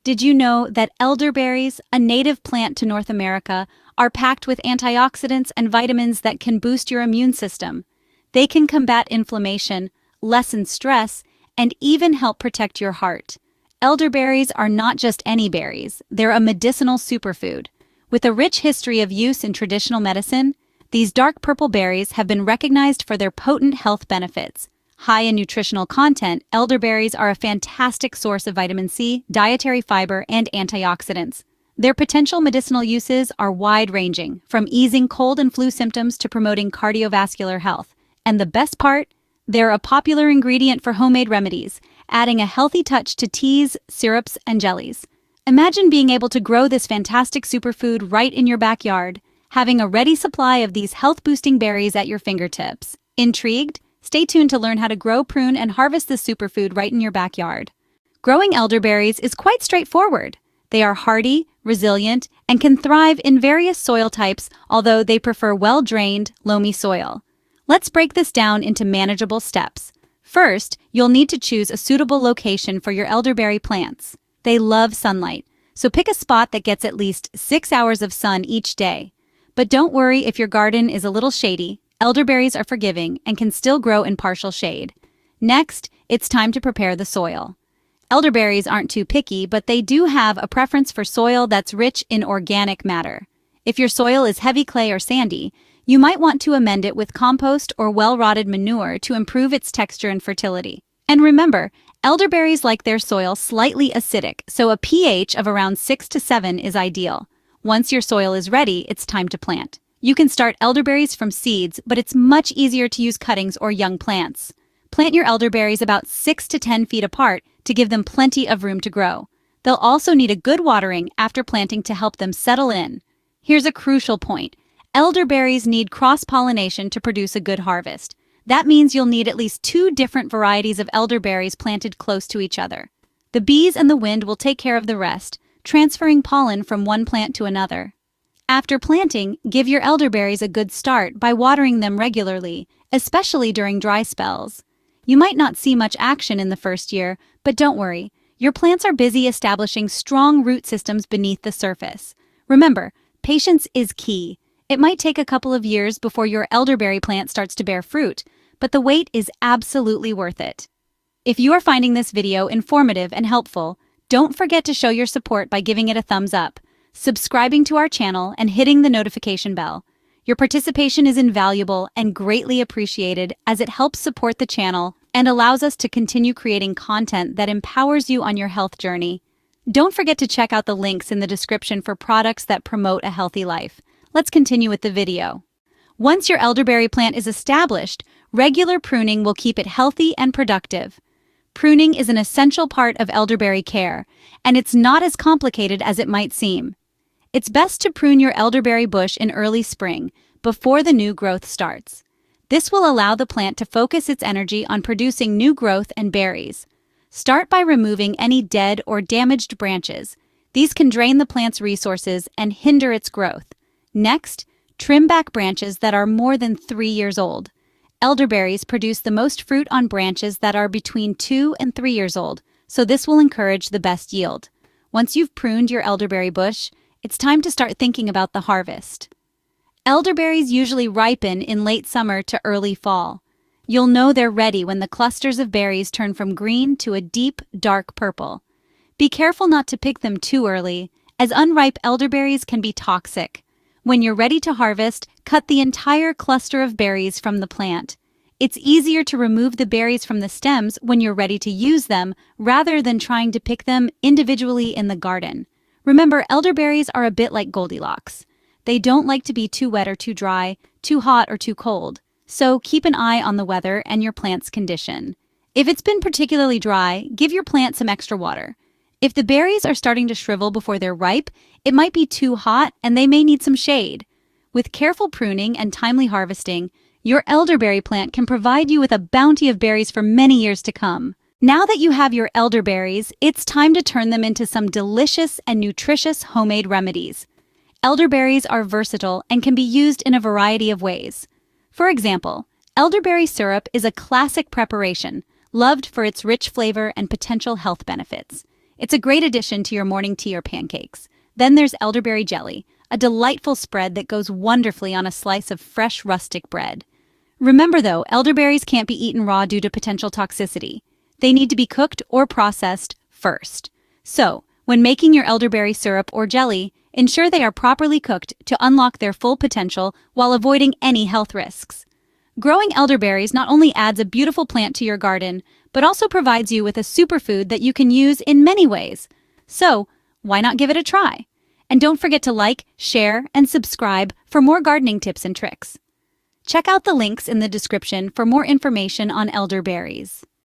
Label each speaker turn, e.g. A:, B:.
A: Did you know that elderberries, a native plant to North America, are packed with antioxidants and vitamins that can boost your immune system? They can combat inflammation, lessen stress, and even help protect your heart. Elderberries are not just any berries, they're a medicinal superfood. With a rich history of use in traditional medicine, these dark purple berries have been recognized for their potent health benefits. High in nutritional content, elderberries are a fantastic source of vitamin C, dietary fiber, and antioxidants. Their potential medicinal uses are wide-ranging, from easing cold and flu symptoms to promoting cardiovascular health. And the best part? They're a popular ingredient for homemade remedies, adding a healthy touch to teas, syrups, and jellies. Imagine being able to grow this fantastic superfood right in your backyard, having a ready supply of these health-boosting berries at your fingertips. Intrigued? Stay tuned to learn how to grow, prune, and harvest this superfood right in your backyard. Growing elderberries is quite straightforward. They are hardy, resilient, and can thrive in various soil types, although they prefer well-drained, loamy soil. Let's break this down into manageable steps. First, you'll need to choose a suitable location for your elderberry plants. They love sunlight, so pick a spot that gets at least 6 hours of sun each day. But don't worry if your garden is a little shady. Elderberries are forgiving and can still grow in partial shade. Next, it's time to prepare the soil. Elderberries aren't too picky, but they do have a preference for soil that's rich in organic matter. If your soil is heavy clay or sandy, you might want to amend it with compost or well-rotted manure to improve its texture and fertility. And remember, elderberries like their soil slightly acidic, so a pH of around 6 to 7 is ideal. Once your soil is ready, it's time to plant. You can start elderberries from seeds, but it's much easier to use cuttings or young plants. Plant your elderberries about 6 to 10 feet apart to give them plenty of room to grow. They'll also need a good watering after planting to help them settle in. Here's a crucial point. Elderberries need cross-pollination to produce a good harvest. That means you'll need at least 2 different varieties of elderberries planted close to each other. The bees and the wind will take care of the rest, transferring pollen from one plant to another. After planting, give your elderberries a good start by watering them regularly, especially during dry spells. You might not see much action in the first year, but don't worry. Your plants are busy establishing strong root systems beneath the surface. Remember, patience is key. It might take a couple of years before your elderberry plant starts to bear fruit, but the wait is absolutely worth it. If you are finding this video informative and helpful, don't forget to show your support by giving it a thumbs up, subscribing to our channel, and hitting the notification bell. Your participation is invaluable and greatly appreciated as it helps support the channel and allows us to continue creating content that empowers you on your health journey. Don't forget to check out the links in the description for products that promote a healthy life. Let's continue with the video. Once your elderberry plant is established, regular pruning will keep it healthy and productive. Pruning is an essential part of elderberry care, and it's not as complicated as it might seem. It's best to prune your elderberry bush in early spring, before the new growth starts. This will allow the plant to focus its energy on producing new growth and berries. Start by removing any dead or damaged branches. These can drain the plant's resources and hinder its growth. Next, trim back branches that are more than 3 years old. Elderberries produce the most fruit on branches that are between 2 and 3 years old, so this will encourage the best yield. Once you've pruned your elderberry bush, it's time to start thinking about the harvest. Elderberries usually ripen in late summer to early fall. You'll know they're ready when the clusters of berries turn from green to a deep, dark purple. Be careful not to pick them too early, as unripe elderberries can be toxic. When you're ready to harvest, cut the entire cluster of berries from the plant. It's easier to remove the berries from the stems when you're ready to use them, rather than trying to pick them individually in the garden. Remember, elderberries are a bit like Goldilocks. They don't like to be too wet or too dry, too hot or too cold. So keep an eye on the weather and your plant's condition. If it's been particularly dry, give your plant some extra water. If the berries are starting to shrivel before they're ripe, it might be too hot and they may need some shade. With careful pruning and timely harvesting, your elderberry plant can provide you with a bounty of berries for many years to come. Now that you have your elderberries, it's time to turn them into some delicious and nutritious homemade remedies. Elderberries are versatile and can be used in a variety of ways. For example, elderberry syrup is a classic preparation, loved for its rich flavor and potential health benefits. It's a great addition to your morning tea or pancakes. Then there's elderberry jelly, a delightful spread that goes wonderfully on a slice of fresh rustic bread. Remember though, elderberries can't be eaten raw due to potential toxicity. They need to be cooked or processed first. So, when making your elderberry syrup or jelly, ensure they are properly cooked to unlock their full potential while avoiding any health risks. Growing elderberries not only adds a beautiful plant to your garden, but also provides you with a superfood that you can use in many ways. So, why not give it a try? And don't forget to like, share, and subscribe for more gardening tips and tricks. Check out the links in the description for more information on elderberries.